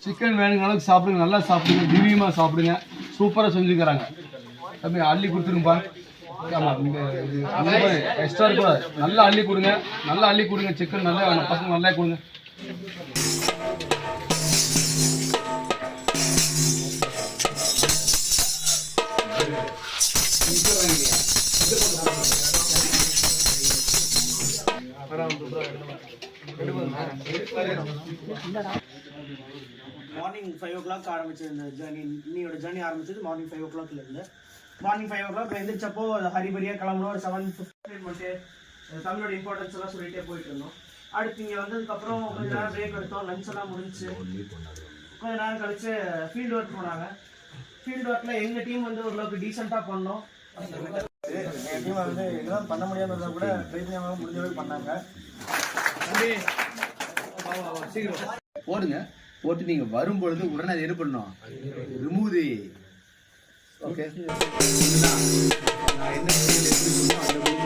Chicken வேணுங்க அளவுக்கு சாப்பிடுங்க, நல்லா சாப்பிடுங்க, திவ்யமாக சாப்பிடுங்க. சூப்பராக செஞ்சுக்கிறாங்க. தம்பி அள்ளி கொடுத்துருங்கப்பா. ஆமாம், நீங்கள் எக்ஸ்ட்ரா கூட நல்லா அள்ளி கொடுங்க, நல்லா அள்ளி கொடுங்க. சிக்கன் நல்லா பசங்க நல்லா கொடுங்க. மார்னிங் 5 o'clock ஆரம்பிச்ச இந்த ஜர்னி, இன்னையோட ஜர்னி ஆரம்பிச்சது மார்னிங் 5 o'clockல இருந்து. மார்னிங் 5 o'clock எழுந்திரிச்சப்போ ஹரிபரியா கிளம்பணும். ஒரு 7:15 பண்ணிட்டு தமிழோட இம்பார்ட்டன்ஸ் எல்லாம் சொல்லிட்டே போயிட்டு இருந்தோம். அடுத்து இங்கே வந்ததுக்கப்புறம் கொஞ்ச நேரம் பிரேக் எடுத்தோம். லஞ்ச் எல்லாம் முடிஞ்சு கொஞ்ச நேரம் கழிச்சு ஃபீல்டு ஒர்க் போனாங்க. ஃபீல்டு ஒர்க்கில் எங்கள் டீம் வந்து ஓரளவுக்கு டீசெண்டாக பண்ணோம். எங்கள் டீம் வந்து இதெல்லாம் பண்ண முடியாமல் கூட ட்ரைனிங்காக முடிஞ்ச அளவுக்கு பண்ணாங்க. போடுங்க, போட்டு நீங்க வரும்பொழுது உடனே அதை என்ன பண்ணணும், ரிமூவ் தி. ஓகே, நான் என்ன எப்படி சொன்னோம் அந்த